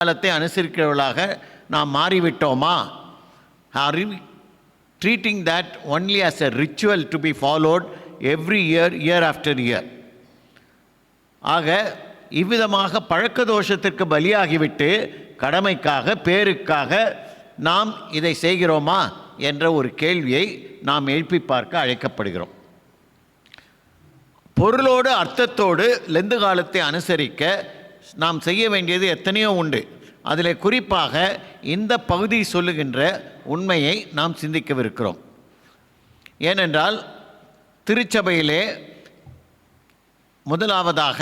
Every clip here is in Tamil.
காலத்தை அனுசரிக்கிறவர்களாக நாம் மாறிவிட்டோமா? Are we treating that only as a ritual to be followed every year, year after year? ஆக இவ்விதமாக பழக்க தோஷத்திற்கு பலியாகிவிட்டு கடமைக்காக பேருக்காக நாம் இதை செய்கிறோமா என்ற ஒரு கேள்வியை நாம் எழுப்பி பார்க்க அழைக்கப்படுகிறோம். பொருளோடு அர்த்தத்தோடு லெந்து காலத்தை அனுசரிக்க நாம் செய்ய வேண்டியது எத்தனையோ உண்டு. அதில் குறிப்பாக இந்த பகுதி சொல்லுகின்ற உண்மையை நாம் சிந்திக்கவிருக்கிறோம். ஏனென்றால் திருச்சபையிலே முதலாவதாக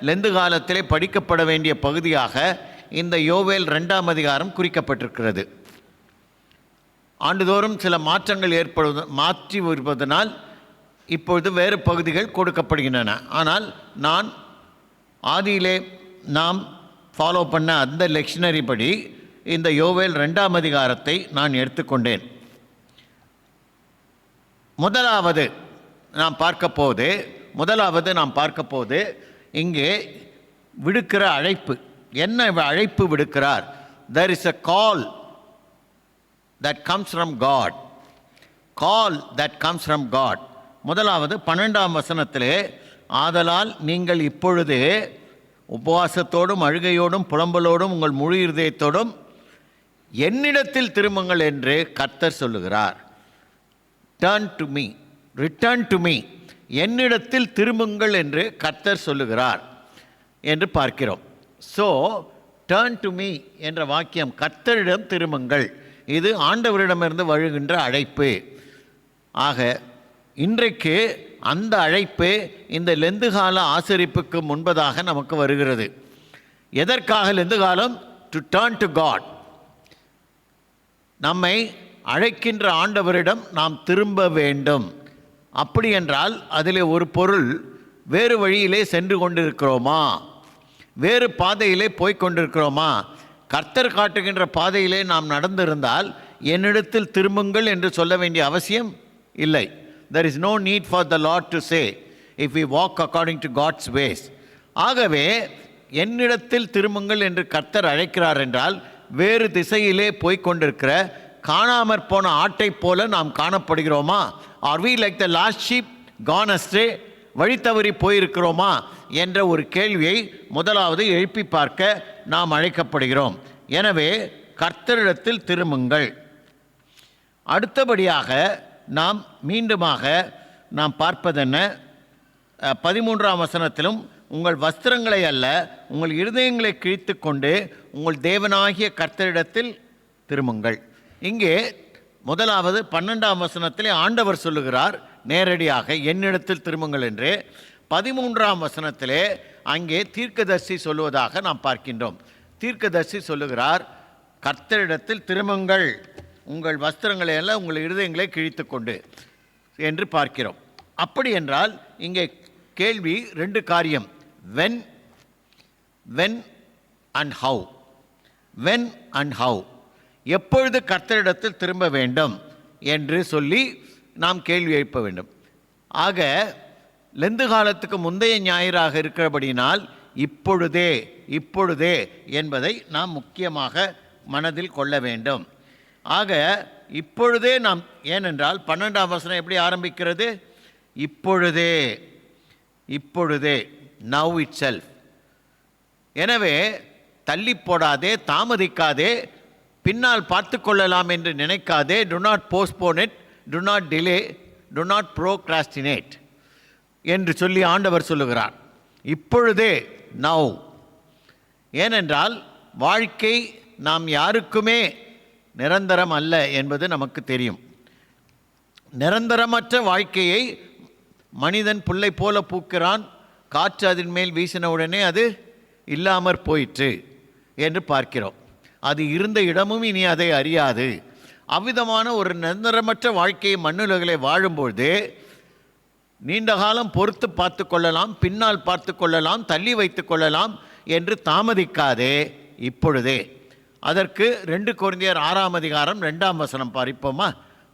லெந்து காலத்திலே படிக்கப்பட வேண்டிய பகுதியாக இந்த யோவேல் 2ஆம் அதிகாரம் குறிக்கப்பட்டிருக்கிறது. ஆண்டுதோறும் சில மாற்றங்கள் மாற்றி வருவதனால் இப்பொழுது வேறு பகுதிகள் கொடுக்கப்படுகின்றன. ஆனால் நான் ஆதியிலே நாம் ஃபாலோ பண்ண அந்த லெக்ஷனரி படி இந்த யோவேல் 2ஆம் அதிகாரத்தை நான் எடுத்துக்கொண்டேன். முதலாவது நாம் பார்க்க போது இங்கே விடுக்கிற அழைப்பு என்ன அழைப்பு விடுக்கிறார்? There is a call that comes from God. Call that comes from God. முதலாவது 12ஆம் வசனத்திலே, ஆதலால் நீங்கள் இப்பொழுது உபவாசத்தோடும் அழுகையோடும் புலம்பலோடும் உங்கள் முழு இருதயத்தோடும் என்னிடத்தில் திரும்புங்கள் என்று கர்த்தர் சொல்லுகிறார். Turn to me, return to me, என்னிடத்தில் திரும்புங்கள் என்று கர்த்தர் சொல்லுகிறார் என்று பார்க்கிறோம். ஸோ டர்ன் டு மீ என்ற வாக்கியம், கர்த்தரிடம் திரும்புங்கள், இது ஆண்டவரிடமிருந்து வருகின்ற அழைப்பு. ஆக இன்றைக்கு அந்த அழைப்பு இந்த லெந்து கால ஆசரிப்புக்கு முன்பதாக நமக்கு வருகிறது. எதற்காக லெந்து காலம்? To turn to God. நம்மை அழைக்கின்ற ஆண்டவரிடம் நாம் திரும்ப வேண்டும். அப்படி என்றால் அதிலே ஒரு பொருள், வேறு வழியிலே சென்று கொண்டிருக்கிறோமா, வேறு பாதையிலே போய்கொண்டிருக்கிறோமா? கர்த்தர் காட்டுகின்ற பாதையிலே நாம் நடந்திருந்தால் என்னிடத்தில் திரும்புங்கள் என்று சொல்ல வேண்டிய அவசியம் இல்லை. There is no need for the Lord to say if we walk according to God's ways. ஆகவே என்னிடத்தில் திரும்புங்கள் என்று கர்த்தர் அழைக்கிறார் என்றால் வேறு திசையிலே போய்கொண்டிருக்கிற காணாமற் போன ஆட்டை போல நாம் காணப்படுகிறோமா? Are we like the last sheep gone astray? வழி தவறி போயிருக்கிறோமா என்ற ஒரு கேள்வியை முதலாவது எழுப்பி பார்க்க நாம் அழைக்கப்படுகிறோம். எனவே கர்த்தரிடத்தில் திரும்புங்கள். அடுத்தபடியாக நாம் மீண்டுமாக நாம் பார்ப்பதென்ன? 13ஆம் வசனத்திலும் உங்கள் வஸ்திரங்களை அல்ல உங்கள் இருதயங்களை கிழித்து கொண்டு உங்கள் தேவனாகிய கர்த்தரிடத்தில் திரும்புங்கள். இங்கே முதலாவது 12ஆம் வசனத்திலே ஆண்டவர் சொல்லுகிறார் நேரடியாக என்னிடத்தில் திரும்புங்கள் என்று. 13ஆம் வசனத்திலே அங்கே தீர்க்கதரிசி சொல்லுவதாக நாம் பார்க்கின்றோம். தீர்க்கதரிசி சொல்லுகிறார் கர்த்தரிடத்தில் திரும்புங்கள், உங்கள் வஸ்திரங்களை எல்லாம் உங்கள் இருதயங்களை கிழித்து கொண்டு என்று பார்க்கிறோம். அப்படி என்றால் இங்கே கேள்வி 2 காரியம், when and how. when and how, எப்பொழுது கர்த்தரிடத்தில் திரும்ப வேண்டும் என்று சொல்லி நாம் கேள்வி எழுப்ப வேண்டும். ஆக லெந்து காலத்துக்கு முந்தைய ஞாயிறாக இருக்கிறபடினால் இப்பொழுதே என்பதை நாம் முக்கியமாக மனதில் கொள்ள வேண்டும். ஆக இப்பொழுதே நாம், ஏனென்றால் 12ஆம் வசனம் எப்படி ஆரம்பிக்கிறது? இப்பொழுதே now itself. எனவே தள்ளி போடாதே, தாமதிக்காதே, பின்னால் பார்த்து கொள்ளலாம் என்று நினைக்காதே. do not postpone it, do not delay, do not procrastinate என்று சொல்லி ஆண்டவர் சொல்லுகிறார். இப்பொழுதே, now. ஏனென்றால் வாழ்க்கை நாம் யாருக்குமே நிரந்தரம் அல்ல என்பது நமக்கு தெரியும். நிரந்தரமற்ற வாழ்க்கையை மனிதன் புல்லை போல பூக்கிறான், காற்று அதன் மேல் வீசினவுடனே அது இல்லாமற் போயிற்று என்று பார்க்கிறோம். அது இருந்த இடமும் இனி அதை அறியாது. அவ்விதமான ஒரு நிரந்தரமற்ற வாழ்க்கையை மண்ணுலகிலே வாழும்பொழுது நீண்ட காலம் பொறுத்து பார்த்து கொள்ளலாம், பின்னால் பார்த்து கொள்ளலாம், தள்ளி வைத்து கொள்ளலாம் என்று தாமதிக்காதே, இப்பொழுதே. அதற்கு 2 கொரிந்தியர் 6ஆம் அதிகாரம் 2ஆம் வசனம் பார்ப்போமா?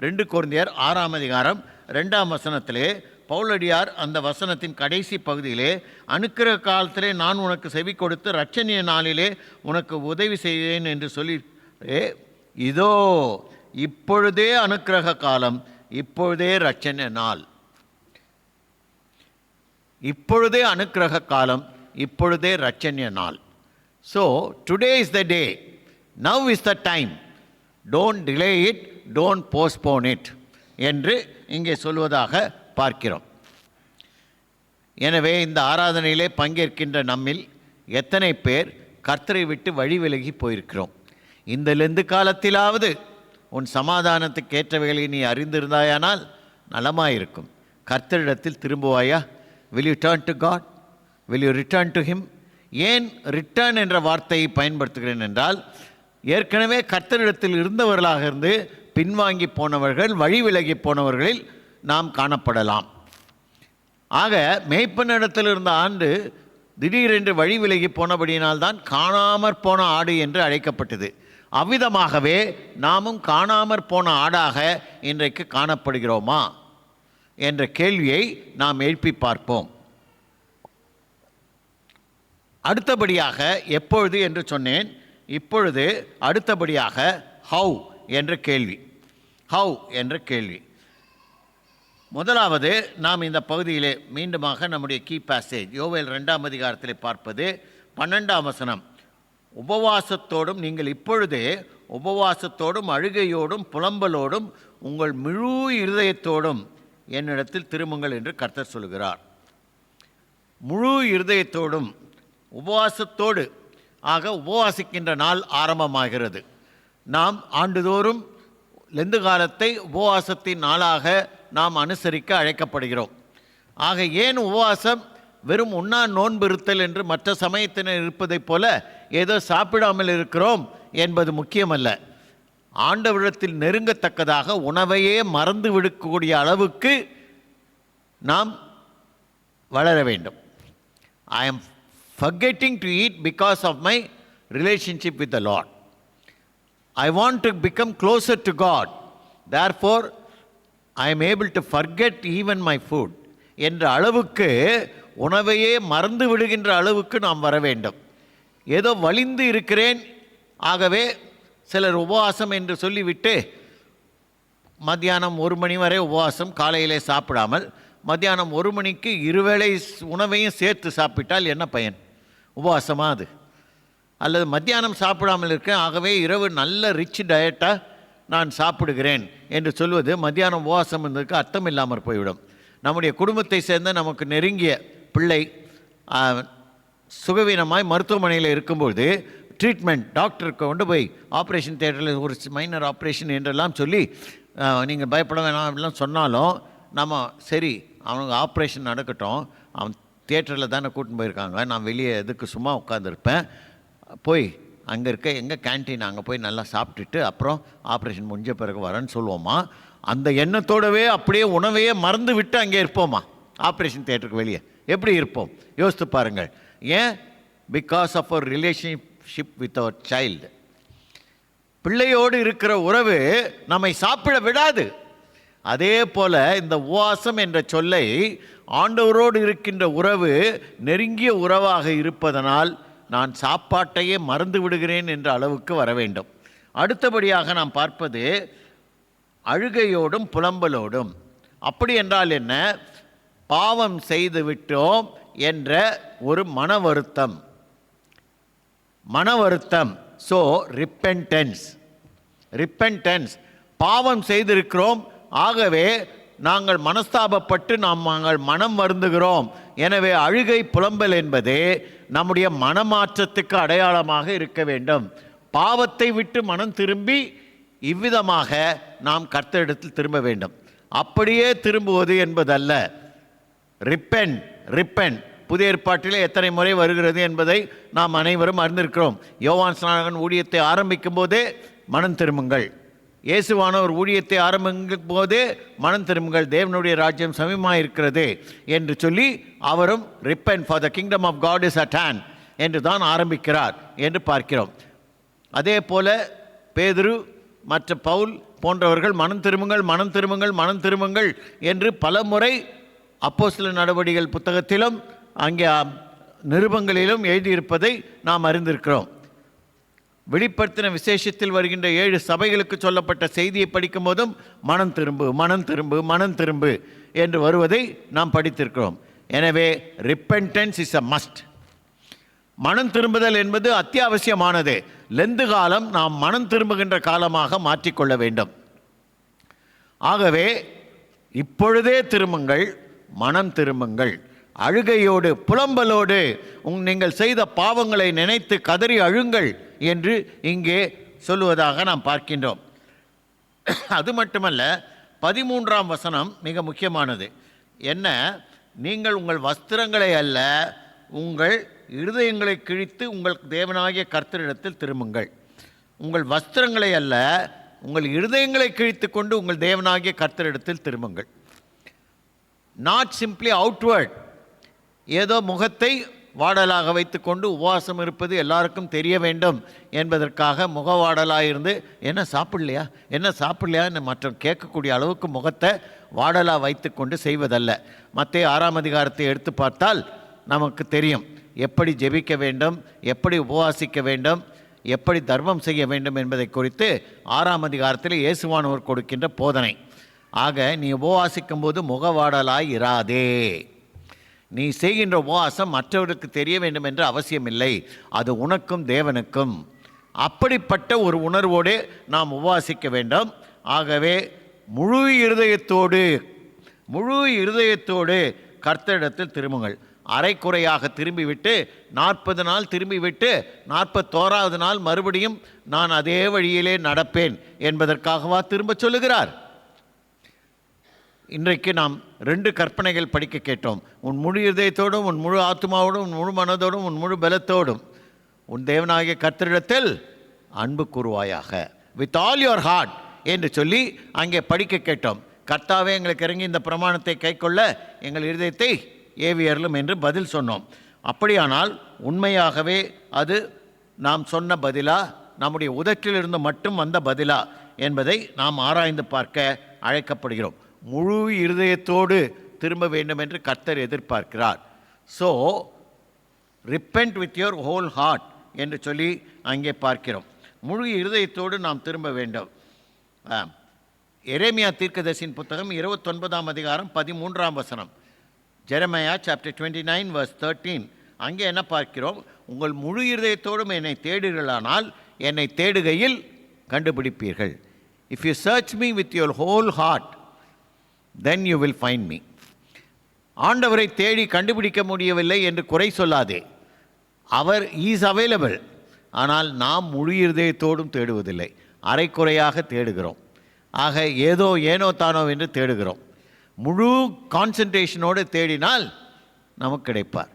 2 கொரிந்தியர் 6ஆம் அதிகாரம் 2ஆம் வசனத்திலே பவுலடியார் அந்த வசனத்தின் கடைசி பகுதியிலே அனுக்கிரக காலத்திலே நான் உனக்கு செவி கொடுத்து இரட்சணிய நாளிலே உனக்கு உதவி செய்வேன் என்று சொல்லி, இதோ இப்பொழுதே அனுக்கிரக காலம், இப்பொழுதே இரட்சணிய நாள், இப்பொழுதே அனுக்கிரக காலம், இப்பொழுதே இரட்சணிய நாள். So today is the day, now is the time, don't delay it, don't postpone it என்று இங்கே சொல்வதாக பார்க்கிறோம். எனவே இந்த ஆராதனையிலே பங்கேற்கின்ற நம்மில் எத்தனை பேர் கர்த்தரை விட்டு வழி விலகி போயிருக்கிறோம்? இந்த லெந்து காலத்திலாவது உன் சமாதானத்துக்கு ஏற்றவைகளை நீ அறிந்திருந்தாயானால் நலமாயிருக்கும். கர்த்தரிடத்தில் திரும்புவாயா? will you turn to God? will you return to him? ஏன் ரிட்டர்ன் என்ற வார்த்தையை பயன்படுத்துகிறேன் என்றால், ஏற்கனவே கர்த்தரிடத்தில் இருந்தவர்களாக இருந்து பின்வாங்கி போனவர்கள், வழி விலகி போனவர்களில் நாம் காணப்படலாம். ஆக மேய்ப்பனிடத்தில் இருந்த ஆண்டு திடீரென்று வழி விலகி போனபடியினால்தான் காணாமற் போன ஆடு என்று அழைக்கப்பட்டது. அவ்விதமாகவே நாமும் காணாமற் போன ஆடாக இன்றைக்கு காணப்படுகிறோமா என்ற கேள்வியை நாம் எழுப்பி பார்ப்போம். அடுத்தபடியாக எப்பொழுது என்று சொன்னேன். இப்பொழுது அடுத்தபடியாக ஹவு என்ற கேள்வி. ஹவு என்ற கேள்வி. முதலாவது நாம் இந்த பகுதியிலே மீண்டுமாக நம்முடைய கீ பேசேஜ் யோவேல் 2ஆம் அதிகாரத்திலே பார்ப்பது 12ஆம் வசனம். உபவாசத்தோடும், நீங்கள் இப்பொழுதே உபவாசத்தோடும் அழுகையோடும் புலம்பலோடும் உங்கள் முழு இருதயத்தோடும் என்னிடத்தில் திரும்புங்கள் என்று கர்த்தர் சொல்கிறார். முழு இருதயத்தோடும், உபவாசத்தோடு. ஆக உபவாசிக்கின்ற நாள் ஆரம்பமாகிறது. நாம் ஆண்டுதோறும் லெந்து காலத்தை உபவாசத்தின் நாளாக நாம் அனுசரிக்க அழைக்கப்படுகிறோம். ஆக ஏன் உபவாசம் வெறும் உண்ணா நோன்பு இருத்தல் என்று மற்ற சமயத்தினர் இருப்பதைப் போல ஏதோ சாப்பிடாமல் இருக்கிறோம் என்பது முக்கியமல்ல. ஆண்டவரிடத்தில் நெருங்கத்தக்கதாக உணவையே மறந்து விடக்கூடிய அளவுக்கு நாம் வளர வேண்டும். I am forgetting to eat because of my relationship with the Lord. I want to become closer to God. Therefore, I am able to forget even my food என்ற அளவுக்கு, உணவையே மறந்து விடுகின்ற அளவுக்கு நாம் வர வேண்டும். ஏதோ வலிந்து இருக்கிறேன், ஆகவே சிலர் உபவாசம் என்று சொல்லிவிட்டு மத்தியானம் 1 மணி வரை உபவாசம், காலையிலே சாப்பிடாமல் மத்தியானம் 1 மணிக்கு இருவேளை உணவையும் சேர்த்து சாப்பிட்டால் என்ன பயன்? உபவாசமா அது? அல்லது மத்தியானம் சாப்பிடாமல் இருக்கேன், ஆகவே இரவு நல்ல ரிச் டயட்டாக நான் சாப்பிடுகிறேன் என்று சொல்வது மத்தியானம் உபவாசம் என்பதற்கு அர்த்தம் இல்லாமல் போய்விடும். நம்முடைய குடும்பத்தை சேர்ந்த நமக்கு நெருங்கிய பிள்ளை சுகவீனமாய் மருத்துவமனையில் இருக்கும்போது ட்ரீட்மெண்ட், டாக்டருக்கு கொண்டு போய் ஆப்ரேஷன் தியேட்டரில் ஒரு மைனர் ஆப்ரேஷன் என்றெல்லாம் சொல்லி நீங்கள் பயப்பட வேணாம் அப்படிலாம் சொன்னாலும், நம்ம சரி அவனுக்கு ஆப்ரேஷன் நடக்கட்டும், அவன் தியேட்டரில் தானே கூட்டின்னு போயிருக்காங்க, நான் வெளியே எதுக்கு சும்மா உட்காந்துருப்பேன், போய் அங்கே இருக்க எங்கள் கேன்டீன் அங்கே போய் நல்லா சாப்பிட்டுட்டு அப்புறம் ஆப்ரேஷன் முடிஞ்ச பிறகு வரேன்னு சொல்லுவோமா? அந்த எண்ணத்தோடவே அப்படியே உணவையே மறந்து விட்டு அங்கே இருப்போமா? ஆப்ரேஷன் தியேட்டருக்கு வெளியே எப்படி இருப்போம்? யோசித்து பாருங்கள். ஏன்? Because of our relationship with our child. பிள்ளையோடு இருக்கிற உறவு நம்மை சாப்பிட விடாது. அதே போல் இந்த உபவாசம் என்ற சொல்லை ஆண்டவரோடு இருக்கின்ற உறவு நெருங்கிய உறவாக இருப்பதனால் நான் சாப்பாட்டையே மறந்து விடுகிறேன் என்ற அளவுக்கு வர வேண்டும். அடுத்தபடியாக நாம் பார்ப்பது அழுகையோடும் புலம்பலோடும். அப்படி என்றால் என்ன? பாவம் செய்து விட்டோம் என்ற ஒரு மன வருத்தம். So repentance. பாவம் செய்திருக்கிறோம், ஆகவே நாங்கள் மனஸ்தாபப்பட்டு நாங்கள் மனம் வருந்துகிறோம். எனவே அழுகை புலம்பல் என்பது நம்முடைய மனமாற்றத்துக்கு அடையாளமாக இருக்க வேண்டும். பாவத்தை விட்டு மனம் திரும்பி இவ்விதமாக நாம் கர்த்தரிடத்தில் திரும்ப வேண்டும். அப்படியே திரும்புவது என்பதல்ல. ரிப்பென்ட் புதிய ஏற்பாட்டிலே எத்தனை முறை வருகிறது என்பதை நாம் அனைவரும் அறிந்திருக்கிறோம். யோவான் ஸ்நானகன் ஊழியத்தை ஆரம்பிக்கும் போதே மனம் திரும்புங்கள், இயேசுவானவர் ஊழியத்தை ஆரம்பிக்கும் போதே மனம் திரும்புங்கள், தேவனுடைய ராஜ்யம் சமீபமாக இருக்கிறது என்று சொல்லி அவரும் repent for the kingdom of God is at hand என்று தான் ஆரம்பிக்கிறார் என்று பார்க்கிறோம். அதே போல பேதுரு மற்ற பவுல் போன்றவர்கள் மனம் திரும்புங்கள் என்று பல முறை அப்போஸ்தலர் நடவடிக்கைகள் புத்தகத்திலும் அங்கே நிருபங்களிலும் எழுதியிருப்பதை நாம் அறிந்திருக்கிறோம். வெளிப்படுத்தின விசேஷத்தில் வருகின்ற 7 சபைகளுக்கு சொல்லப்பட்ட செய்தியை படிக்கும் போதும் மனம் திரும்பு, மனம் திரும்பு, மனம் திரும்பு என்று வருவதை நாம் படித்திருக்கிறோம். எனவே ரிப்பென்டன்ஸ் இஸ் அ மஸ்ட். மனம் திரும்புதல் என்பது அத்தியாவசியமானது. லெந்து காலம் நாம் மனம் திரும்புகின்ற காலமாக மாற்றிக்கொள்ள வேண்டும். ஆகவே இப்பொழுதே திரும்புங்கள், மனம் திரும்புங்கள். அழுகையோடு புலம்பலோடு நீங்கள் செய்த பாவங்களை நினைத்து கதறி அழுங்கள் என்று இங்கே சொல்லுவதாக நாம் பார்க்கின்றோம். அது மட்டுமல்ல, 13ஆம் வசனம் மிக முக்கியமானது. என்ன? நீங்கள் உங்கள் வஸ்திரங்களை அல்ல, உங்கள் இருதயங்களை கிழித்து உங்கள் தேவனாகிய கர்த்தரிடத்தில் திரும்புங்கள். உங்கள் வஸ்திரங்களை அல்ல, உங்கள் இருதயங்களை கிழித்து கொண்டு உங்கள் தேவனாகிய கர்த்தரிடத்தில் திரும்புங்கள். நாட் சிம்ப்ளி அவுட்வர்ட், ஏதோ முகத்தை வாடலாக வைத்துக்கொண்டு உபவாசம் இருப்பது எல்லாருக்கும் தெரிய வேண்டும் என்பதற்காக முகவாடலாக இருந்து என்ன சாப்பிடலையா என்ன சாப்பிடலையா என்று மற்ற கேட்கக்கூடிய அளவுக்கு முகத்தை வாடலாக வைத்து கொண்டு செய்வதல்ல. மத்தேயு 6ஆம் அதிகாரத்தை எடுத்து பார்த்தால் நமக்கு தெரியும் எப்படி ஜெபிக்க வேண்டும், எப்படி உபவாசிக்க வேண்டும், எப்படி தர்மம் செய்ய வேண்டும் என்பதை குறித்து 6ஆம் அதிகாரத்தில் இயேசுவானவர் கொடுக்கின்ற போதனை. ஆக நீ உபவாசிக்கும் போது முகவாடலாய் இராதே. நீ செய்கின்ற உபவாசம் மற்றவருக்கு தெரிய வேண்டும் என்று அவசியமில்லை, அது உனக்கும் தேவனுக்கும். அப்படிப்பட்ட ஒரு உணர்வோடு நாம் உபவாசிக்க வேண்டும். ஆகவே முழு இருதயத்தோடு கர்த்தரிடத்தில் திரும்புங்கள். அரைக்குறையாக திரும்பிவிட்டு 40 நாள் திரும்பிவிட்டு 41ஆவது நாள் மறுபடியும் நான் அதே வழியிலே நடப்பேன் என்பதற்காகவா திரும்ப சொல்லுகிறார்? இன்றைக்கு நாம் 2 கற்பனைகள் படிக்க கேட்டோம். உன் முழு இதயத்தோடும், உன் முழு ஆத்மாவோடும், உன் முழு மனதோடும், உன் முழு பலத்தோடும் உன் தேவனாகிய கர்த்தரிடத்தில் அன்பு கூறுவாயாக, வித் ஆல் யுவர் ஹார்ட் என்று சொல்லி அங்கே படிக்க கேட்டோம். கர்த்தாவே எங்களுக்கு இறங்கி இந்த பிரமாணத்தை கைக்கொள்ள எங்கள் இருதயத்தை ஏவியர்களும் என்று பதில் சொன்னோம். அப்படியானால் உண்மையாகவே அது நாம் சொன்ன பதிலா, நம்முடைய உதட்டிலிருந்து மட்டும் வந்த பதிலா என்பதை நாம் ஆராய்ந்து பார்க்க அழைக்கப்படுகிறோம். முழு இருதயத்தோடு திரும்ப வேண்டும் என்று கர்த்தர் எதிர்பார்க்கிறார். So repent with your whole heart என்று சொல்லி அங்கே பார்க்கிறோம். முழு இருதயத்தோடு நாம் திரும்ப வேண்டும். எரேமியா தீர்க்கதரிசியின் புத்தகம் 29ஆம் அதிகாரம் 13ஆம் வசனம், ஜெரமையா சாப்டர் 29 verse 13. அங்கே என்ன பார்க்கிறோம்? உங்கள் முழு இருதயத்தோடும் என்னை தேடுகிறானால் என்னை தேடுகையில் கண்டுபிடிப்பீர்கள். If you search me with your whole heart then you will find me. ஆண்டவரை தேடி கண்டுபிடிக்க முடியவில்லை என்று குறை சொல்லாதே. அவர் இஸ் அவைலபிள். ஆனால் நாம் முழு இருதயத்தோடும் தேடுவதில்லை, அரைக்குறையாக தேடுகிறோம். ஆக ஏனோ தானோ என்று தேடுகிறோம். முழு கான்சன்ட்ரேஷனோடு தேடினால் நமக்கு கிடைப்பார்.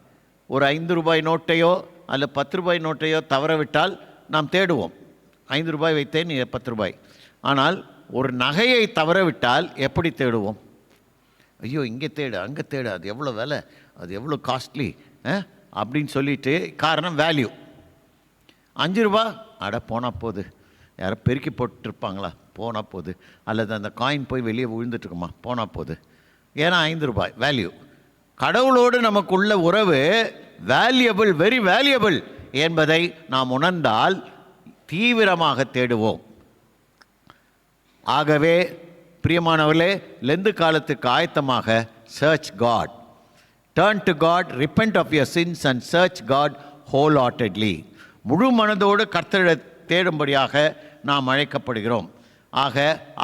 ஒரு 5 ரூபாய் நோட்டையோ அல்ல 10 ரூபாய் நோட்டையோ தவறவிட்டால் நாம் தேடுவோம். 5 ரூபாய் வைத்தேன், 10 ரூபாய். ஆனால் ஒரு நகையை தவறவிட்டால் எப்படி தேடுவோம்? ஐயோ, இங்கே தேடு, அங்கே தேடு, அது எவ்வளோ விலை, அது எவ்வளோ காஸ்ட்லி அப்படின்னு சொல்லிட்டு, காரணம் வேல்யூ. 5 ரூபா அட போனால் போகுது, யாரோ பெருக்கி போட்டுருப்பாங்களா போனால் போகுது, அல்லது அந்த காயின் போய் வெளியே விழுந்துட்டுருக்குமா போனால் போகுது. ஏன்னா 5 ரூபாய் வேல்யூ. கடவுளோடு நமக்குள்ள உறவு வேல்யூபிள், வெரி வேல்யூபிள் என்பதை நாம் உணர்ந்தால் தீவிரமாக தேடுவோம். ஆகவே பிரியமானவர்களே, லெந்து காலத்துக்கு ஆயத்தமாக search God, turn to God, repent of your sins and search God whole heartedly. முழு மனதோடு கர்த்தரை தேடும்படியாக நாம் அழைக்கப்படுகிறோம்.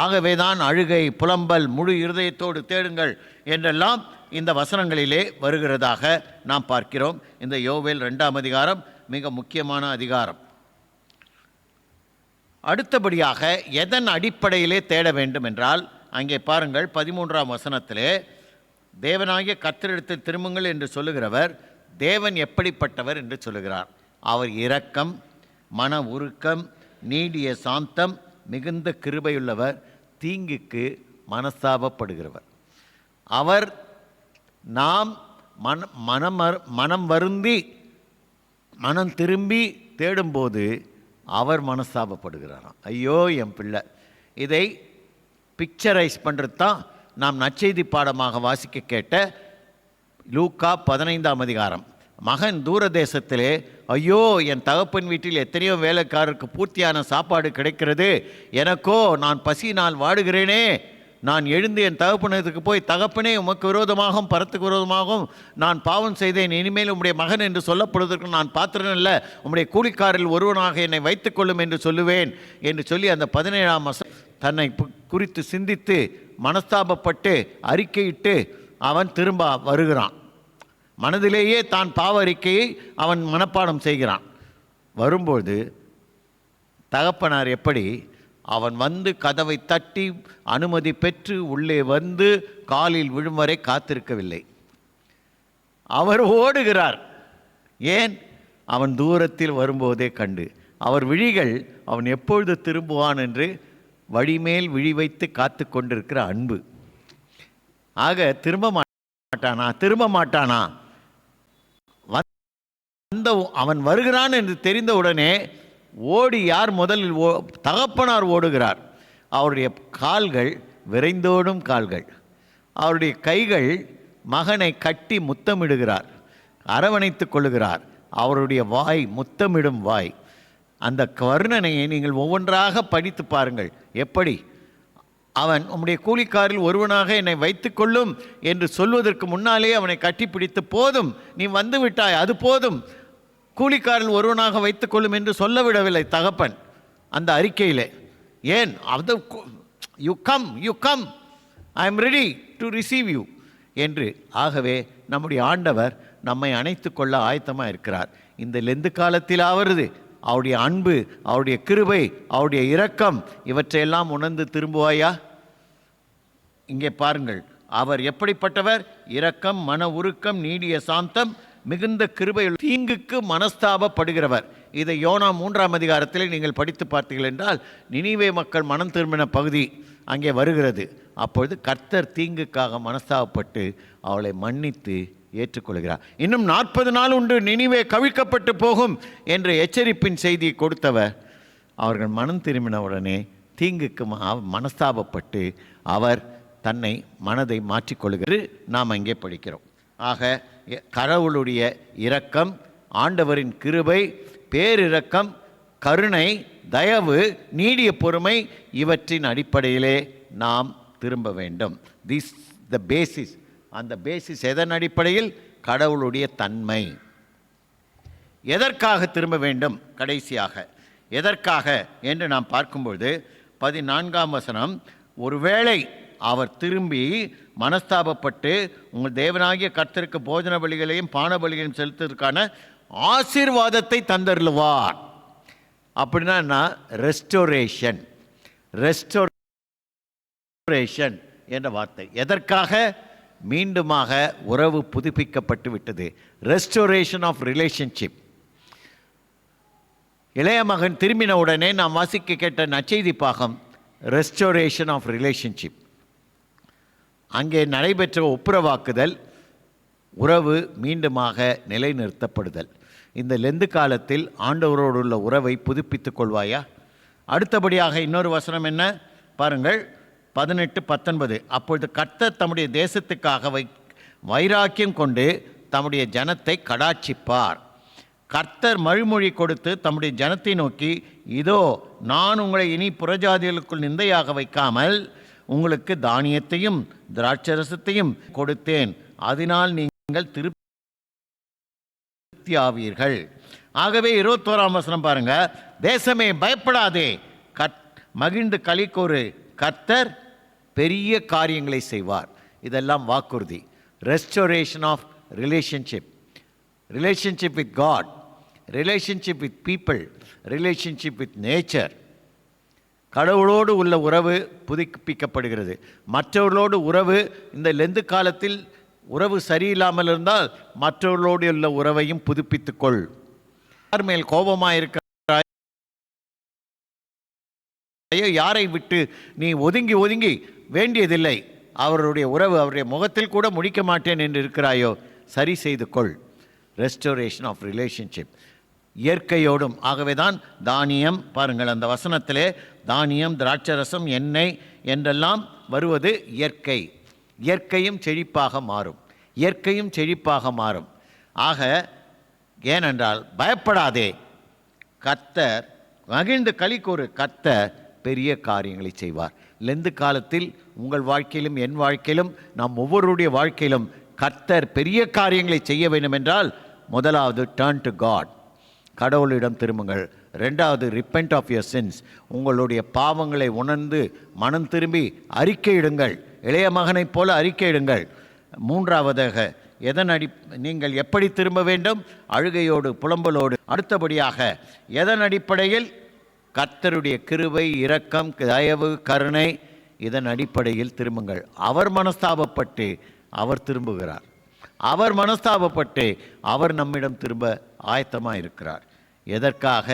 ஆகவே தான் அழுகை, புலம்பல், முழு இருதயத்தோடு தேடுங்கள் என்றெல்லாம் இந்த வசனங்களிலே வருகிறதாக நாம் பார்க்கிறோம். இந்த யோவேல் 2ஆம் அதிகாரம் மிக முக்கியமான அதிகாரம். அடுத்தபடியாக எதன் அடிப்படையிலே தேட வேண்டும் என்றால், அங்கே பாருங்கள் 13ஆம் வசனத்திலே தேவனாகிய கர்த்தரிடத்தில் திரும்புங்கள் என்று சொல்லுகிறவர் தேவன் எப்படிப்பட்டவர் என்று சொல்லுகிறார். அவர் இரக்கம், மன உருக்கம், நீடிய சாந்தம், மிகுந்த கிருபையுள்ளவர், தீங்குக்கு மனஸ்தாபப்படுகிறவர். அவர் நாம் மனம் வருந்தி மனம் திரும்பி தேடும்போது அவர் மனஸ்தாபப்படுகிறாராம். ஐயோ என் பிள்ளை. இதை பிக்சரைஸ் பண்ணுறது தான் நாம் நற்செய்தி பாடமாக வாசிக்க கேட்ட லூக்கா 15ஆம் அதிகாரம். மகன் தூரதேசத்திலே, ஐயோ என் தகப்பன் வீட்டில் எத்தனையோ வேலைக்காரருக்கு பூர்த்தியான சாப்பாடு கிடைக்கிறது, எனக்கோ நான் பசியினால் வாடுகிறேனே, நான் எழுந்து என் தகப்பனத்துக்கு போய், தகப்பனே உமக்கு விரோதமாகவும் பரத்துக்கு விரோதமாகவும் நான் பாவம் செய்தேன், இனிமேல் உம்முடைய மகன் என்று சொல்லப்படுவதற்கு நான் பாத்திரன் அல்ல, உம்முடைய கூலிக்காரில் ஒருவனாக என்னை வைத்துக்கொள்ளும் என்று சொல்லுவேன் என்று சொல்லி அந்த 17ஆம் வசனம் தன்னை குறித்து சிந்தித்து மனஸ்தாபப்பட்டு அறிக்கையிட்டு அவன் திரும்ப வருகிறான். மனதிலேயே தான் பாவ அறிக்கையை அவன் மனப்பாடம் செய்கிறான். வரும்போது தகப்பனார் எப்படி, அவன் வந்து கதவை தட்டி அனுமதி பெற்று உள்ளே வந்து காலில் விழும் வரை காத்திருக்கவில்லை. அவர் ஓடுகிறார். ஏன்? அவன் தூரத்தில் வரும்போதே கண்டு, அவர் விழிகள் அவன் எப்பொழுது திரும்புவான் என்று வழிமேல் விழி வைத்து காத்து கொண்டிருக்கிற அன்பு. ஆக திரும்ப மாட்டானா வந்த அவன் வருகிறான் என்று தெரிந்தவுடனே ஓடி, யார் முதலில் தகப்பனார் ஓடுகிறார். அவருடைய கால்கள் விரைந்தோடும் கால்கள், அவருடைய கைகள் மகனை கட்டி முத்தமிடுகிறார், அரவணைத்து கொள்ளுகிறார். அவருடைய வாய் முத்தமிடும் வாய். அந்த வர்ணனையை நீங்கள் ஒவ்வொன்றாக படித்து பாருங்கள். எப்படி அவன் உம்முடைய கூலிக்காரில் ஒருவனாக என்னை வைத்துக்கொள்ளும் என்று சொல்வதற்கு முன்னாலே அவனை கட்டிப்பிடித்து, போதும் நீ வந்து விட்டாய், அது போதும், கூலிக்காரில் ஒருவனாக வைத்துக்கொள்ளும் என்று சொல்ல விடவில்லை தகப்பன் அந்த அறிக்கையில். ஏன்? அது you come I am ready to receive you என்று. ஆகவே நம்முடைய ஆண்டவர் நம்மை அணைத்து கொள்ள ஆயத்தமாக இருக்கிறார். இந்த லெந்து காலத்திலாவது அவருடைய அன்பு, அவருடைய கிருபை, அவருடைய இரக்கம் இவற்றையெல்லாம் உணர்ந்து திரும்புவாயா? இங்கே பாருங்கள், அவர் எப்படிப்பட்டவர்? இரக்கம், மன உருக்கம், நீடிய சாந்தம், மிகுந்த கிருபை, தீங்குக்கு மனஸ்தாபப்படுகிறவர். இதை யோனா 3ஆம் அதிகாரத்தில் நீங்கள் படித்து பார்த்தீர்கள் என்றால் நினிவே மக்கள் மனம் திரும்பின பகுதி அங்கே வருகிறது. அப்பொழுது கர்த்தர் தீங்குக்காக மனஸ்தாபப்பட்டு அவளை மன்னித்து ஏற்றுக்கொள்கிறார். இன்னும் 40 நாள் உண்டு, நினிவே கவிழ்க்கப்பட்டு போகும் என்ற எச்சரிப்பின் செய்தியை கொடுத்தவர் அவர்கள் மனம் திரும்பினவுடனே தீங்குக்கு மனஸ்தாபப்பட்டு அவர் தன்னை மனதை மாற்றிக்கொள்கிறது. நாம் அங்கே படிக்கிறோம். ஆக கடவுளுடைய இரக்கம், ஆண்டவரின் கிருபை, பேரிரக்கம், கருணை, தயவு, நீடிய பொறுமை இவற்றின் அடிப்படையிலே நாம் திரும்ப வேண்டும். This the basis. அந்த பேசிஸ் எதன் அடிப்படையில்? கடவுளுடைய தன்மை. எதற்காக திரும்ப வேண்டும்? கடைசியாக எதற்காக என்று நாம் பார்க்கும்பொழுது 14ஆம் வசனம், ஒருவேளை அவர் திரும்பி மனஸ்தாபப்பட்டு உங்கள் தேவனாகிய கர்த்தருக்கு போஜன பலிகளையும் பான பலிகளையும் செலுத்துவதற்கான ஆசீர்வாதத்தை தந்தருளுவார். அப்படின்னா என்ன? ரெஸ்டோரேஷன் என்ற வார்த்தை. எதற்காக? மீண்டுமாக உறவு புதுப்பிக்கப்பட்டு விட்டது. Restoration of relationship. இளைய மகன் திரும்பின உடனே நாம் வாசிக்க கேட்ட நற்செய்தி பாகம் ரெஸ்டோரேஷன் ஆஃப் ரிலேஷன்ஷிப். அங்கே நடைபெற்ற ஒப்புரவாக்குதல், உறவு மீண்டுமாக நிலைநிறுத்தப்படுதல். இந்த லெந்து காலத்தில் ஆண்டவரோடு உள்ள உறவை புதுப்பித்துக் கொள்வாயா? அடுத்தபடியாக இன்னொரு வசனம் என்ன பாருங்கள், 18-19. அப்பொழுது கர்த்தர் தம்முடைய தேசத்துக்காக வைராக்கியம் கொண்டு தம்முடைய ஜனத்தை கடாட்சிப்பார். கர்த்தர் மறுமொழி கொடுத்து தம்முடைய ஜனத்தை நோக்கி, இதோ நான் உங்களை இனி புறஜாதிகளுக்குள் நிந்தையாக வைக்காமல் உங்களுக்கு தானியத்தையும் திராட்சரசத்தையும் கொடுத்தேன், அதனால் நீங்கள் திருப்தி ஆவீர்கள். ஆகவே 21ஆம் வசனம் பாருங்க, தேசமே பயப்படாதே, மகிழ்ந்து களிக்கொரு, கர்த்தர் பெரிய காரியங்களை செய்வார். இதெல்லாம் வாக்குறுதி. Restoration of relationship with God, relationship with people, relationship with nature. கடவுளோடு உள்ள உறவு புதுப்பிக்கப்படுகிறது. மற்றவர்களோடு உறவு, இந்த லெந்து காலத்தில் உறவு சரியில்லாமல் இருந்தால் மற்றவர்களோடு உள்ள உறவையும் புதுப்பித்துக்கொள். யார் மேல் கோபமாக இருக்கிறாயோ, யாரை விட்டு நீ ஒதுங்கி வேண்டியதில்லை, அவருடைய உறவு, அவருடைய முகத்தில் கூட முடிக்க மாட்டேன் என்று இருக்கிறாயோ, சரி செய்து கொள். ரெஸ்டோரேஷன் ஆஃப் ரிலேஷன்ஷிப் இயற்கையோடும். ஆகவே தான் தானியம் பாருங்கள், அந்த வசனத்திலே தானியம், திராட்சரசம், எண்ணெய் என்றெல்லாம் வருவது இயற்கை. இயற்கையும் செழிப்பாக மாறும். இயற்கையும் செழிப்பாக மாறும். ஆக ஏனென்றால் பயப்படாதே, கர்த்தர் மகிழ்ந்து களி கூறு, கர்த்தர் பெரிய காரியங்களை செய்வார். லெந்து காலத்தில் உங்கள் வாழ்க்கையிலும் என் வாழ்க்கையிலும் நாம் ஒவ்வொருடைய வாழ்க்கையிலும் கர்த்தர் பெரிய காரியங்களை செய்ய வேண்டும் என்றால், முதலாவது டர்ன் டு காட், கடவுளிடம் திரும்புங்கள். ரெண்டாவது ரிப்பெண்ட் ஆஃப் யுவர் சின்ஸ், உங்களுடைய பாவங்களை உணர்ந்து மனம் திரும்பி அறிக்கையிடுங்கள், இளைய மகனைப் போல அறிக்கையிடுங்கள். மூன்றாவதாக நீங்கள் எப்படி திரும்ப வேண்டும்? அழுகையோடு புலம்பலோடு. அடுத்தபடியாக எதன் அடிப்படையில்? கர்த்தருடைய கிருபை, இரக்கம், தயவு, கருணை, இதன் அடிப்படையில் திரும்புங்கள். அவர் மனஸ்தாபப்பட்டு அவர் திரும்புகிறார். அவர் மனஸ்தாபப்பட்டு அவர் நம்மிடம் திரும்ப ஆயத்தமாக இருக்கிறார். எதற்காக?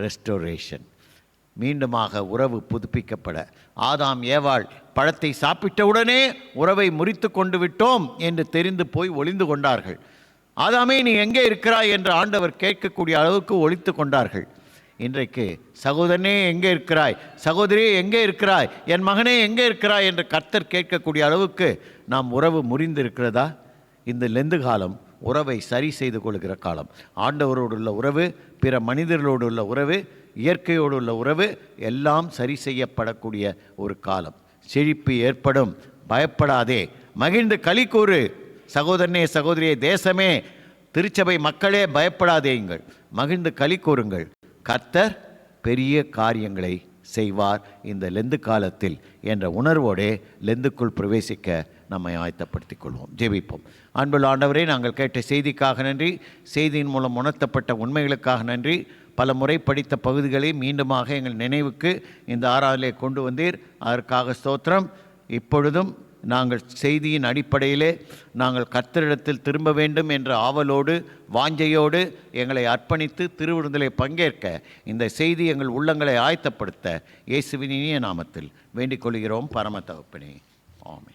ரெஸ்டோரேஷன், மீண்டுமாக உறவு புதுப்பிக்கப்பட. ஆதாம் ஏவாள் பழத்தை சாப்பிட்டவுடனே உறவை முறித்து கொண்டு விட்டோம் என்று தெரிந்து போய் ஒளிந்து கொண்டார்கள். ஆதாமே நீ எங்கே இருக்கிறாய் என்று ஆண்டவர் கேட்கக்கூடிய அளவுக்கு ஒளித்து கொண்டார்கள். இன்றைக்கு சகோதரனே எங்கே இருக்கிறாய், சகோதரியே எங்கே இருக்கிறாய், என் மகனே எங்கே இருக்கிறாய் என்று கர்த்தர் கேட்கக்கூடிய அளவுக்கு நாம் உறவு முறிந்திருக்கிறதா? இந்த லெந்து காலம் உறவை சரி செய்து கொள்கிற காலம். ஆண்டவரோடு உள்ள உறவு, பிற மனிதர்களோடு உள்ள உறவு, இயற்கையோடு உள்ள உறவு எல்லாம் சரி செய்யப்படக்கூடிய ஒரு காலம். செழிப்பு ஏற்படும், பயப்படாதே, மகிழ்ந்து களி கூறு. சகோதரனே, சகோதரியே, தேசமே, திருச்சபை மக்களே, பயப்படாதேங்கள், மகிழ்ந்து களி கூறுங்கள். கர்த்தர் பெரிய காரியங்களை செய்வார் இந்த லெந்து காலத்தில் என்ற உணர்வோடே லெந்துக்குள் பிரவேசிக்க நம்மை ஆயத்தப்படுத்திக் கொள்வோம். ஜெபிப்போம். அன்புள்ள ஆண்டவரே, நாங்கள் கேட்ட செய்திக்காக நன்றி, செய்தியின் மூலம் உணர்த்தப்பட்ட உண்மைகளுக்காக நன்றி. பல முறை படித்த பகுதிகளை மீண்டுமாக எங்கள் நினைவுக்கு இந்த ஆராதனை கொண்டு வந்தீர், அதற்காக ஸ்தோத்திரம். இப்பொழுதும் நாங்கள் செய்தியின் அடிப்படையிலே நாங்கள் கர்த்தரிடத்தில் திரும்ப வேண்டும் என்ற ஆவலோடு வாஞ்சையோடு எங்களை அர்ப்பணித்து திருவிருந்திலே பங்கேற்க இந்த செய்தி எங்கள் உள்ளங்களை ஆயத்தப்படுத்த இயேசுவின் இனிய நாமத்தில் வேண்டிக் கொள்கிறோம் பரம தகப்பனே. ஆமென்.